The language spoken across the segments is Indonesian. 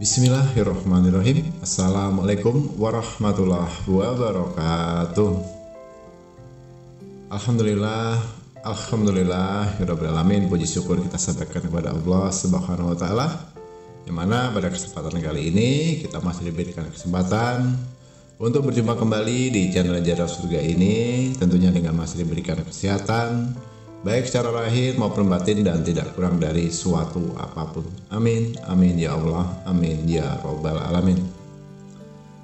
Bismillahirrahmanirrahim. Assalamualaikum warahmatullahi wabarakatuh. Alhamdulillah, alamin. Puji syukur kita sampaikan kepada Allah Subhanahu wa taala. Yang mana pada kesempatan kali ini kita masih diberikan kesempatan untuk berjumpa kembali di channel Jarak Surga ini, tentunya dengan masih diberikan kesehatan baik secara lahir maupun batin dan tidak kurang dari suatu apapun. Amin, amin ya Allah, amin ya Rabbal alamin.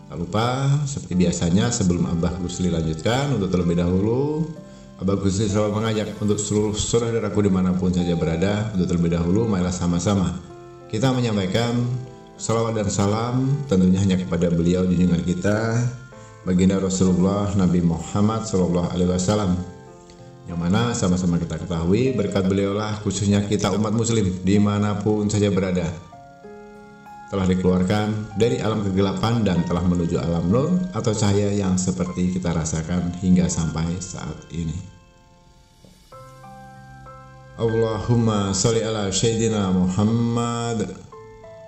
Tak lupa seperti biasanya sebelum Abah Gusli lanjutkan, untuk terlebih dahulu Abah Gusli selalu mengajak untuk seluruh saudaraku dimanapun saja berada, untuk terlebih dahulu marilah sama-sama kita menyampaikan salawat dan salam tentunya hanya kepada beliau junjungan kita, baginda Rasulullah Nabi Muhammad SAW, yang mana sama-sama kita ketahui berkat beliaulah khususnya kita umat muslim dimanapun saja berada telah dikeluarkan dari alam kegelapan dan telah menuju alam nur atau cahaya yang seperti kita rasakan hingga sampai saat ini. Allahumma sholli ala Sayyidina Muhammad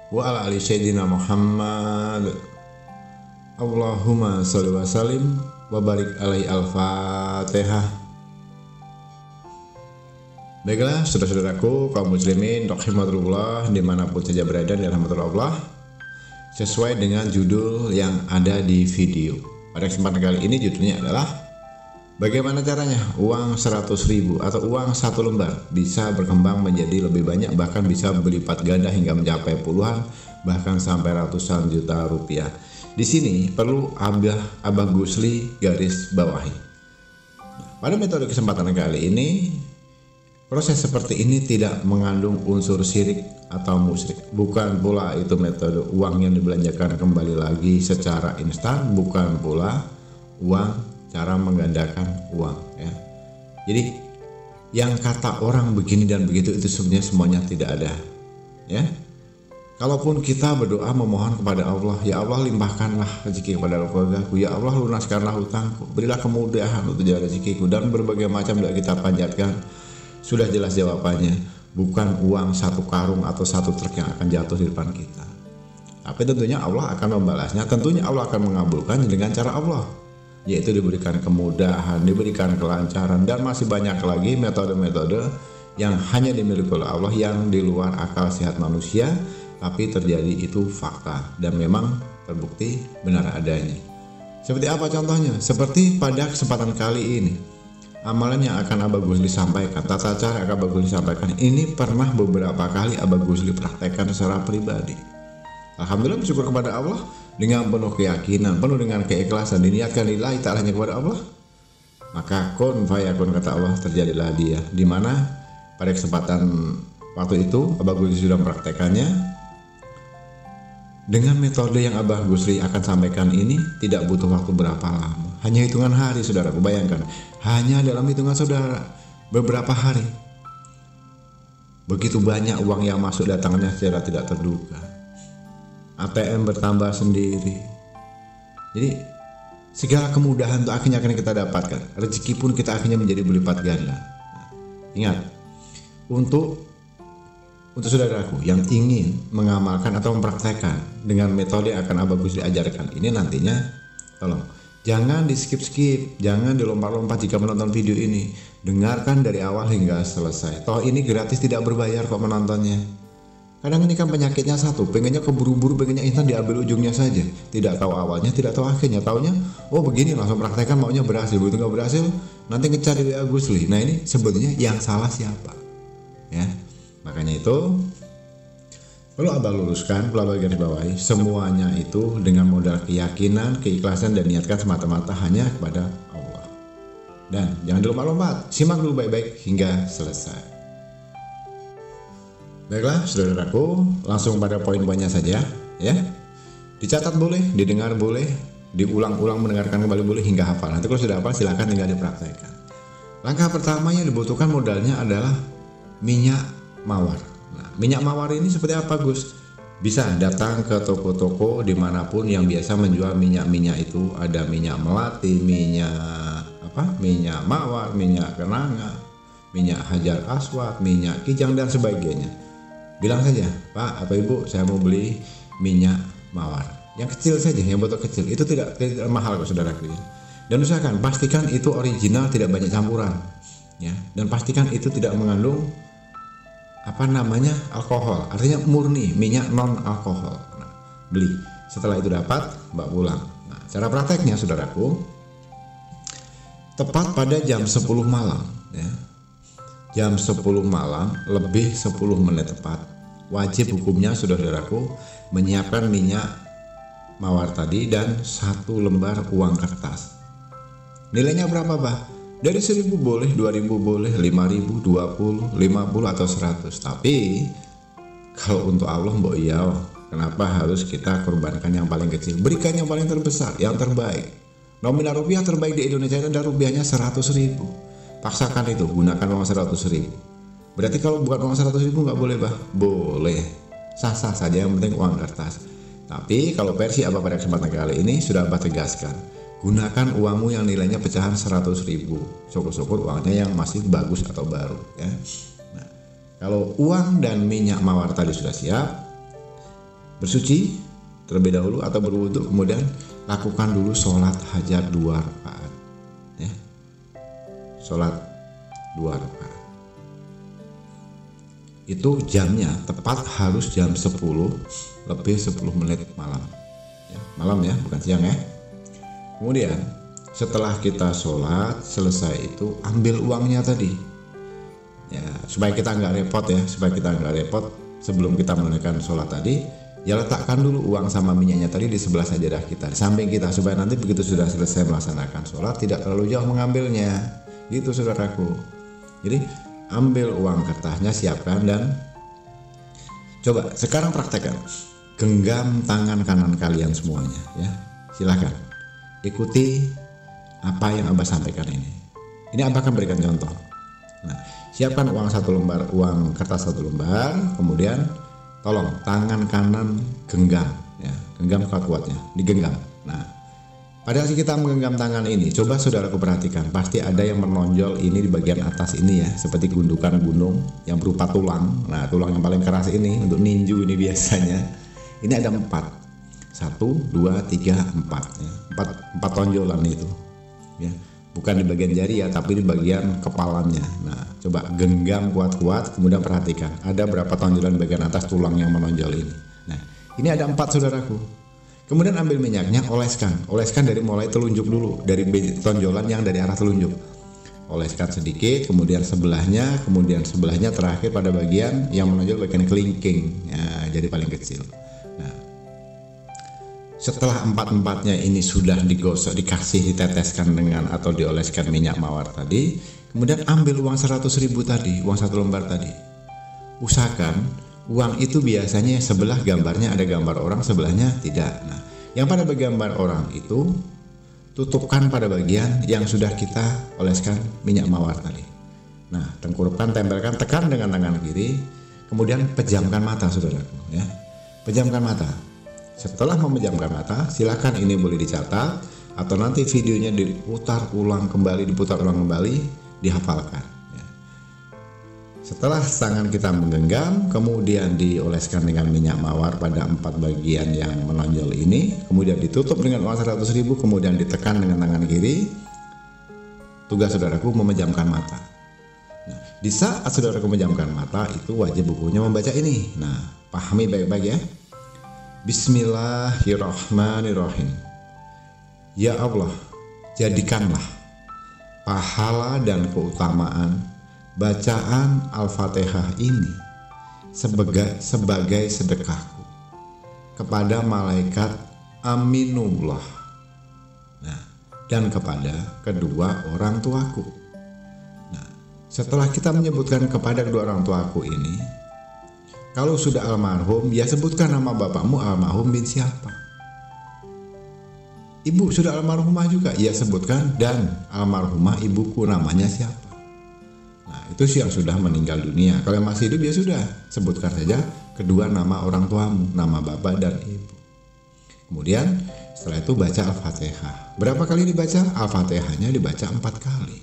wa ala ali Sayyidina Muhammad. Allahumma sholli wa sallim wa barik alaihi. Al-Fatihah. Baiklah saudara-saudaraku kaum muslimin rahimakumullah dimanapun saja berada di rahmatullah Allah, sesuai dengan judul yang ada di video pada kesempatan kali ini, judulnya adalah bagaimana caranya uang 100.000 atau uang satu lembar bisa berkembang menjadi lebih banyak, bahkan bisa berlipat ganda hingga mencapai puluhan bahkan sampai ratusan juta rupiah. Di sini perlu Abah Gusli garis bawahi. Pada metode kesempatan kali ini, proses seperti ini tidak mengandung unsur syirik atau musyrik. Bukan pula itu metode uang yang dibelanjakan kembali lagi secara instan, bukan pula uang cara menggandakan uang ya. Jadi yang kata orang begini dan begitu itu sebenarnya semuanya tidak ada ya. Kalaupun kita berdoa memohon kepada Allah, ya Allah limpahkanlah rezeki kepada keluargaku, ya Allah lunaskanlah hutangku, berilah kemudahan untuk jalan rezekiku, dan berbagai macam doa kita panjatkan, sudah jelas jawabannya, bukan uang satu karung atau satu truk yang akan jatuh di depan kita. Tapi tentunya Allah akan membalasnya, tentunya Allah akan mengabulkan dengan cara Allah, yaitu diberikan kemudahan, diberikan kelancaran, dan masih banyak lagi metode-metode yang hanya dimiliki oleh Allah, yang di luar akal sehat manusia, tapi terjadi itu fakta dan memang terbukti benar adanya. Seperti apa contohnya? Seperti pada kesempatan kali ini, amalan yang akan Abah Gusli sampaikan, tata cara yang Abah Gusli sampaikan ini pernah beberapa kali Abah Gusli praktekkan secara pribadi. Alhamdulillah, bersyukur kepada Allah dengan penuh keyakinan, penuh dengan keikhlasan, diniatkan lillahi ta'ala hanya kepada Allah, maka kun fayakun kata Allah, terjadilah dia. Dimana pada kesempatan waktu itu Abah Gusli sudah mempraktekannya dengan metode yang Abah Gusli akan sampaikan ini. Tidak butuh waktu berapa lama, hanya hitungan hari saudaraku. Bayangkan, hanya dalam hitungan saudara beberapa hari, begitu banyak uang yang masuk datangnya secara tidak terduga. ATM bertambah sendiri. Jadi segala kemudahan itu akhirnya akan kita dapatkan. Rezeki pun kita akhirnya menjadi berlipat ganda. Ingat, untuk saudaraku yang ingin mengamalkan atau mempraktekkan dengan metode yang akan Abah Gusli ajarkan ini nantinya, tolong jangan di skip-skip, jangan dilompat-lompat jika menonton video ini. Dengarkan dari awal hingga selesai. Toh ini gratis, tidak berbayar kok menontonnya. Kadang ini kan penyakitnya satu, pengennya keburu-buru, pengennya instan, diambil ujungnya saja. Tidak tahu awalnya, tidak tahu akhirnya. Taunya, oh begini langsung praktekkan, maunya berhasil. Begitu nggak berhasil, nanti ngecari WA Gusli. Nah ini sebetulnya yang salah siapa? Ya. Makanya itu perlu Abah luruskan, perlu Abah garis bawahi, semuanya itu dengan modal keyakinan, keikhlasan, dan niatkan semata-mata hanya kepada Allah. Dan jangan dilompat-lompat, simak dulu baik-baik hingga selesai. Baiklah saudaraku, langsung pada poin-poinnya saja ya. Dicatat boleh, didengar boleh, diulang-ulang mendengarkan kembali boleh hingga hafal. Nanti kalau sudah hafal silahkan tinggal dipraktekkan. Langkah pertama yang dibutuhkan modalnya adalah minyak mawar. Nah, minyak mawar ini seperti apa Gus? Bisa datang ke toko-toko dimanapun yang biasa menjual minyak-minyak itu. Ada minyak melati, minyak mawar, minyak kenanga, minyak hajar aswad, minyak kijang dan sebagainya. Bilang saja, Pak atau Ibu, saya mau beli minyak mawar. Yang kecil saja, yang botol kecil itu tidak mahal kok saudaraku ya. Dan usahakan pastikan itu original, tidak banyak campuran ya. Dan pastikan itu tidak mengandung alkohol, artinya murni minyak non alkohol. Nah, beli. Setelah itu dapat, bawa pulang. Nah, cara prakteknya saudaraku, tepat pada jam 10 malam ya. Jam 10 malam lebih 10 menit tepat, wajib hukumnya saudaraku menyiapkan minyak mawar tadi dan 1 lembar uang kertas. Nilainya berapa, Bah? Dari 1.000 boleh, 2.000 boleh, 5.000, 20, 50 atau 100. Tapi kalau untuk Allah mbok iya, kenapa harus kita korbankan yang paling kecil? Berikan yang paling terbesar, yang terbaik. Nominal rupiah terbaik di Indonesia itu ada rupiahnya 100.000. Paksakan itu, gunakan uang 100.000. Berarti kalau bukan uang 100.000 nggak boleh, Bah? Boleh. Sah-sah saja, yang penting uang kertas. Tapi kalau versi Abah pada kesempatan kali ini sudah Abah tegaskan. Gunakan uangmu yang nilainya pecahan 100.000. Syukur-syukur uangnya yang masih bagus atau baru ya. Nah, kalau uang dan minyak mawar tadi sudah siap, bersuci terlebih dahulu atau berwudu, kemudian lakukan dulu sholat hajat 2 rakaat ya. Sholat 2 rakaat. Itu jamnya tepat harus jam 10 lebih 10 menit malam ya. Malam ya, bukan siang ya. Kemudian setelah kita sholat selesai itu, ambil uangnya tadi ya, supaya kita nggak repot ya, sebelum kita menunaikan sholat tadi ya, letakkan dulu uang sama minyaknya tadi di sebelah sajadah kita, di samping kita, supaya nanti begitu sudah selesai melaksanakan sholat tidak terlalu jauh mengambilnya gitu saudaraku. Jadi ambil uang kertasnya, siapkan, dan coba sekarang praktekkan, genggam tangan kanan kalian semuanya ya. Silahkan ikuti apa yang Abah sampaikan ini. Ini Abah akan berikan contoh. Nah, siapkan uang 1 lembar, uang kertas 1 lembar, kemudian tolong tangan kanan genggam ya, genggam kuat-kuatnya, digenggam. Nah, pada saat kita menggenggam tangan ini, coba saudaraku perhatikan, pasti ada yang menonjol ini di bagian atas ini ya, seperti gundukan gunung yang berupa tulang. Nah, tulang yang paling keras ini untuk ninju ini biasanya. Ini ada 4. 1, 2, 3, 4 ya. 4 tonjolan itu ya. Bukan di bagian jari ya, tapi di bagian kepalanya. Nah, coba genggam kuat-kuat, kemudian perhatikan ada berapa tonjolan di bagian atas tulang yang menonjol ini. Nah, ini ada 4 saudaraku. Kemudian ambil minyaknya, oleskan dari mulai telunjuk dulu, dari tonjolan yang dari arah telunjuk. Oleskan sedikit, kemudian sebelahnya, terakhir pada bagian yang menonjol bagian kelingking ya, jadi paling kecil. Nah, setelah 4-4-nya ini sudah digosok, diteteskan dengan atau dioleskan minyak mawar tadi, kemudian ambil uang 100.000 tadi, uang 1 lembar tadi. Usahakan uang itu biasanya sebelah gambarnya ada gambar orang, sebelahnya tidak. Nah, yang pada gambar orang itu tutupkan pada bagian yang sudah kita oleskan minyak mawar tadi. Nah, tengkurupkan, tempelkan, tekan dengan tangan kiri, kemudian pejamkan mata saudaraku ya. Pejamkan mata. Setelah memejamkan mata, silakan ini boleh dicatat atau nanti videonya diputar ulang kembali, dihafalkan ya. Setelah tangan kita menggenggam, kemudian dioleskan dengan minyak mawar pada 4 bagian yang menonjol ini, kemudian ditutup dengan uang 100.000, kemudian ditekan dengan tangan kiri. Tugas saudaraku memejamkan mata. Nah, di saat saudaraku memejamkan mata itu wajib hukumnya membaca ini. Nah, pahami baik-baik ya. Bismillahirrahmanirrahim. Ya Allah, jadikanlah pahala dan keutamaan bacaan Al-Fatihah ini sebagai sedekahku kepada malaikat Aminullah, nah, dan kepada kedua orang tuaku. Nah, setelah kita menyebutkan kepada kedua orang tuaku ini, kalau sudah almarhum, ya sebutkan nama bapakmu almarhum bin siapa. Ibu sudah almarhumah juga, ya sebutkan, dan almarhumah ibuku namanya siapa. Nah, itu sih yang sudah meninggal dunia. Kalau masih hidup ya sudah, sebutkan saja kedua nama orang tuamu, nama bapak dan ibu. Kemudian setelah itu baca Al-Fatihah. Berapa kali dibaca? Al-Fatihahnya dibaca 4 kali.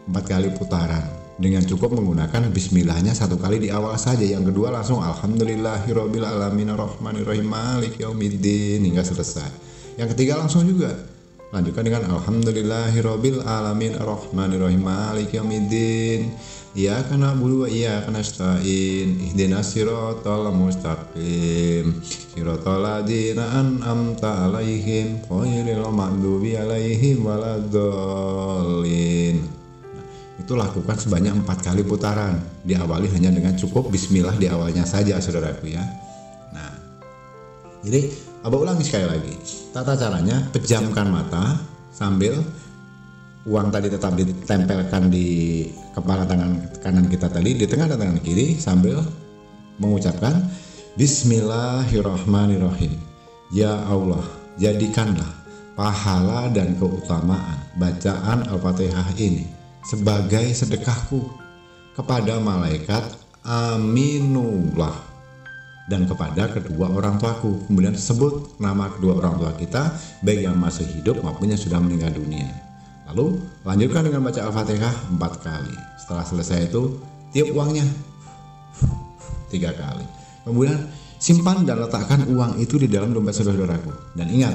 4 kali putaran dengan cukup menggunakan bismillahnya satu kali di awal saja. Yang kedua langsung alhamdulillahirabbil alamin arrahmanirrahim maliki yaumiddin hingga selesai. Yang ketiga langsung juga lanjutkan dengan alhamdulillahirabbil alamin arrahmanirrahim maliki yaumiddin iyyaka na'budu wa iyyaka nasta'in ihdinas siratal mustaqim siratal ladzina an'amta 'alaihim ghairil maghdubi 'alaihim waladdallin. Itu lakukan sebanyak 4 kali putaran, diawali hanya dengan cukup bismillah di awalnya saja saudaraku ya. Nah, jadi Abah ulangi sekali lagi. Tata caranya, pejamkan mata sambil uang tadi tetap ditempelkan di kepala tangan kanan kita tadi, di tengah dan tangan kiri, sambil mengucapkan Bismillahirrahmanirrahim. Ya Allah, jadikanlah pahala dan keutamaan bacaan Al-Fatihah ini sebagai sedekahku kepada malaikat Aminullah dan kepada kedua orang tuaku. Kemudian sebut nama kedua orang tua kita, baik yang masih hidup maupun yang sudah meninggal dunia. Lalu lanjutkan dengan baca Al-Fatihah 4 kali. Setelah selesai itu tiup uangnya 3 kali. Kemudian simpan dan letakkan uang itu di dalam dompet saudara-saudaraku. Dan ingat,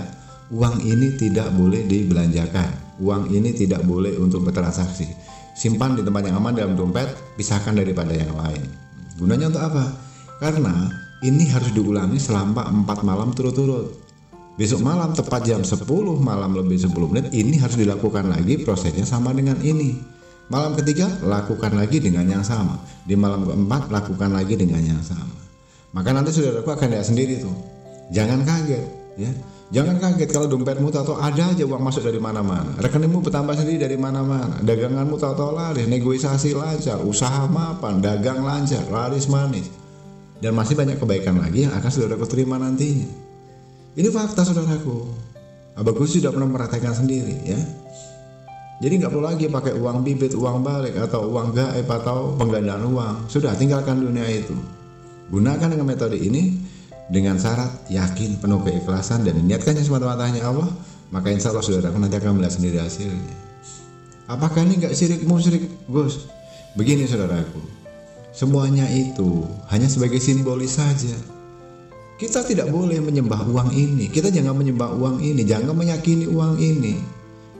uang ini tidak boleh dibelanjakan. Uang ini tidak boleh untuk bertransaksi. Simpan di tempat yang aman dalam dompet, pisahkan daripada yang lain. Gunanya untuk apa? Karena ini harus diulangi selama 4 malam turut-turut. Besok malam tepat jam 10 malam lebih 10 menit ini harus dilakukan lagi, prosesnya sama dengan ini. Malam ketiga lakukan lagi dengan yang sama. Di malam keempat lakukan lagi dengan yang sama. Maka nanti saudaraku akan lihat sendiri tuh. Jangan kaget ya. Jangan kaget kalau dompetmu tahu ada aja uang masuk dari mana-mana. Rekeningmu bertambah sendiri dari mana-mana. Daganganmu tahu laris, negosiasi lancar, usaha mapan, dagang lancar, laris manis. Dan masih banyak kebaikan lagi yang akan saudaraku terima nantinya. Ini fakta saudaraku. Abah Gus sudah pernah mempraktekkan sendiri ya. Jadi nggak perlu lagi pakai uang bibit, uang balik atau uang gaib atau penggandaan uang. Sudah, tinggalkan dunia itu. Gunakan dengan metode ini dengan syarat yakin, penuh keikhlasan dan niatkannya semata-matanya Allah, maka insya Allah saudaraku nanti akan melihat sendiri hasilnya. Apakah ini nggak syirik musyrik Gus? Begini saudaraku, semuanya itu hanya sebagai simbolis saja. Kita tidak boleh menyembah uang ini. Kita jangan menyembah uang ini, jangan meyakini uang ini.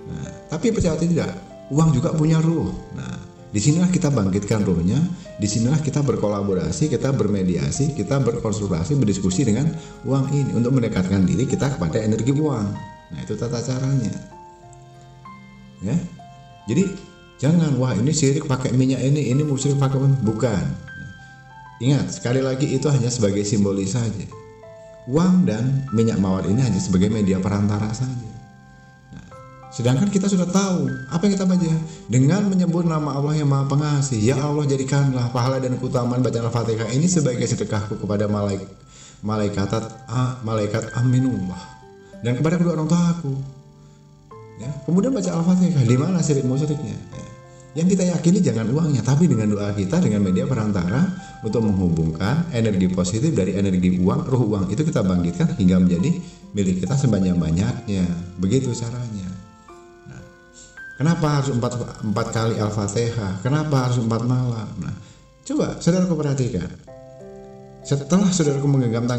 Nah, tapi percaya tidak, uang juga punya ruh. Nah, disinilah kita bangkitkan ruhnya. Disinilah kita berkolaborasi, kita bermediasi, kita berkonsultasi, berdiskusi dengan uang ini untuk mendekatkan diri kita kepada energi uang. Nah, itu tata caranya. Ya, jadi jangan wah ini syirik pakai minyak ini musyrik pakai bukan. Ingat sekali lagi itu hanya sebagai simbolis saja. Uang dan minyak mawar ini hanya sebagai media perantara saja. Nah, sedangkan kita sudah tahu apa yang kita baca dengan menyebut nama Allah yang Maha Pengasih. Ya Allah, jadikanlah pahala dan keutamaan bacaan Al-Fatihah ini sebagai sedekahku kepada malaikat Aminullah dan kepada kedua orang tuaku. Ya, kemudian baca Al-Fatihah. Di mana syirik musyriknya? Ya. Yang kita yakini jangan uangnya, tapi dengan doa kita, dengan media perantara untuk menghubungkan energi positif dari energi uang, ruh uang itu kita bangkitkan hingga menjadi milik kita sebanyak-banyaknya. Begitu caranya. Nah, kenapa harus 4 kali Al-Fatihah? Kenapa harus 4 malam? Nah, coba saudaraku perhatikan. Setelah saudaraku menggenggam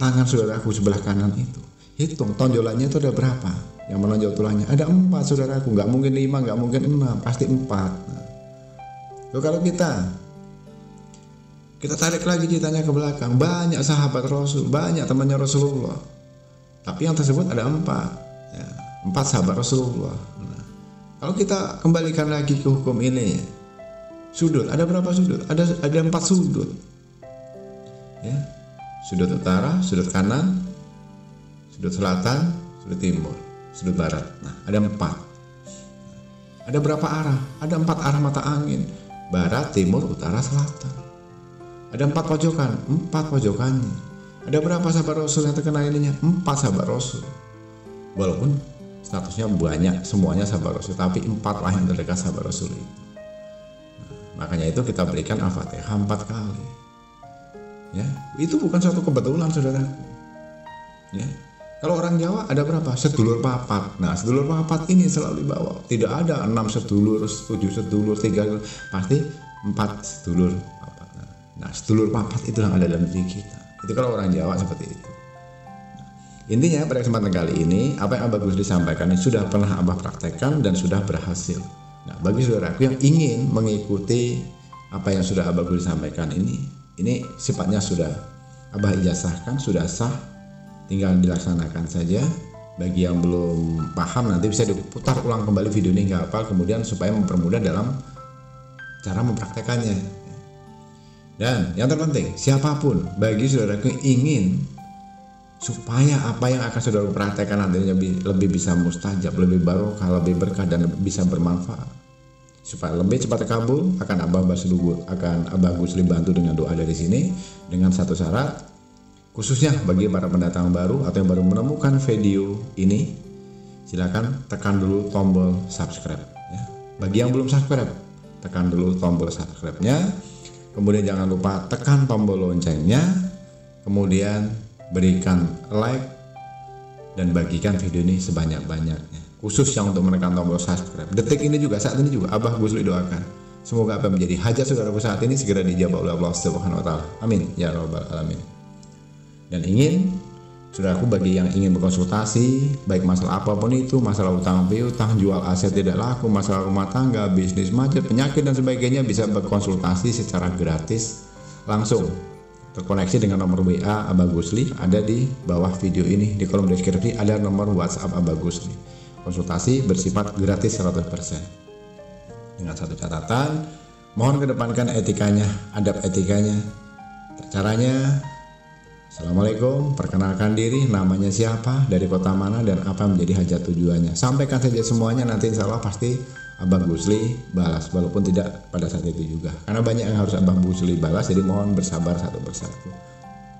tangan saudaraku sebelah kanan itu, hitung tonjolannya itu ada berapa? Yang menonjol tulangnya ada 4 saudaraku, nggak mungkin 5, nggak mungkin 6, pasti 4. Nah, kalau kita tarik lagi ceritanya ke belakang, banyak sahabat Rasul, banyak temannya Rasulullah, tapi yang tersebut ada 4, ya, 4 sahabat Rasulullah. Nah, kalau kita kembalikan lagi ke hukum ini, sudut ada berapa sudut? Ada 4 sudut, ya, sudut utara, sudut kanan, sudut selatan, sudut timur, sudut barat. Nah, ada 4. Ada berapa arah? Ada 4 arah mata angin. Barat, timur, utara, selatan. Ada 4 pojokan. 4 pojokannya. Ada berapa sahabat Rasul yang terkena ininya? 4 sahabat Rasul. Walaupun statusnya banyak, semuanya sahabat Rasul, tapi 4 lah yang terdekat sahabat Rasul itu. Nah, makanya itu kita berikan Al-Fatihah 4 kali. Ya, itu bukan suatu kebetulan saudaraku. Ya. Kalau orang Jawa ada berapa? Sedulur papat. Nah, sedulur papat ini selalu dibawa. Tidak ada 6 sedulur, 7 sedulur, 3 sedulur. Pasti 4 sedulur papat. Nah, sedulur papat itu yang ada dalam diri kita. Itu kalau orang Jawa seperti itu. Intinya pada kesempatan kali ini apa yang Abah Gusli sampaikan ini sudah pernah Abah praktekkan dan sudah berhasil. Nah, bagi saudaraku yang ingin mengikuti apa yang sudah Abah Gusli sampaikan ini sifatnya sudah Abah ijazahkan, sudah sah, tinggal dilaksanakan saja. Bagi yang belum paham nanti bisa diputar ulang kembali video ini nggak hafal, kemudian supaya mempermudah dalam cara mempraktekannya. Dan yang terpenting, siapapun bagi saudaraku yang ingin supaya apa yang akan saudara praktekkan nantinya lebih bisa mustajab, lebih barokah, lebih berkah dan bisa bermanfaat, supaya lebih cepat terkabul, akan Abah Gusli bantu dengan doa dari sini dengan satu syarat, khususnya bagi para pendatang baru atau yang baru menemukan video ini, silakan tekan dulu tombol subscribe ya. Bagi yang belum subscribe, tekan dulu tombol subscribe-nya, kemudian jangan lupa tekan tombol loncengnya, kemudian berikan like dan bagikan video ini sebanyak-banyaknya, khusus yang untuk menekan tombol subscribe. Detik ini juga, saat ini juga Abah Gusli doakan semoga apa yang menjadi hajat saudaraku saat ini segera dijawab oleh Allah Subhanahu wa taala. Amin ya rabbal alamin. Dan saudaraku bagi yang ingin berkonsultasi baik masalah apapun itu, masalah utang piutang, jual aset tidak laku, masalah rumah tangga, bisnis macet, penyakit dan sebagainya, bisa berkonsultasi secara gratis langsung. Terkoneksi dengan nomor WA Abah Gusli ada di bawah video ini, di kolom deskripsi ada nomor WhatsApp Abah Gusli. Konsultasi bersifat gratis 100%. Dengan satu catatan, mohon kedepankan etikanya, adab etikanya. Caranya, Assalamualaikum, perkenalkan diri, namanya siapa, dari kota mana, dan apa menjadi hajat tujuannya. Sampaikan saja semuanya, nanti insya Allah pasti Abah Gusli balas, walaupun tidak pada saat itu juga, karena banyak yang harus Abah Gusli balas. Jadi mohon bersabar satu persatu.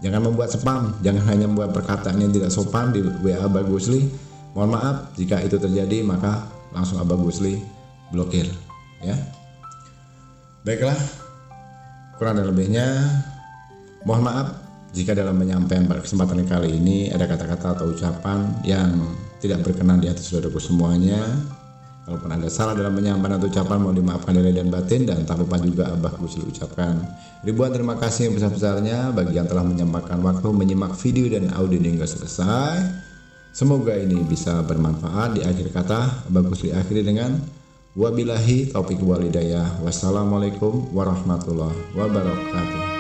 Jangan membuat spam, jangan hanya membuat perkataan yang tidak sopan di WA Abah Gusli. Mohon maaf jika itu terjadi, maka langsung Abah Gusli blokir ya. Baiklah, kurang dan lebihnya mohon maaf jika dalam menyampaikan pada kesempatan kali ini ada kata-kata atau ucapan yang tidak berkenan di hati saudaraku semuanya. Kalaupun ada salah dalam menyampaikan atau ucapan, mohon dimaafkan dari dan batin. Dan tak lupa juga Abah Gusli ucapkan ribuan terima kasih yang besar-besarnya bagi yang telah menyempatkan waktu menyimak video dan audio hingga selesai. Semoga ini bisa bermanfaat. Di akhir kata Abah Gusli akhiri dengan wabillahi taufiq wal hidayah. Wassalamualaikum warahmatullahi wabarakatuh.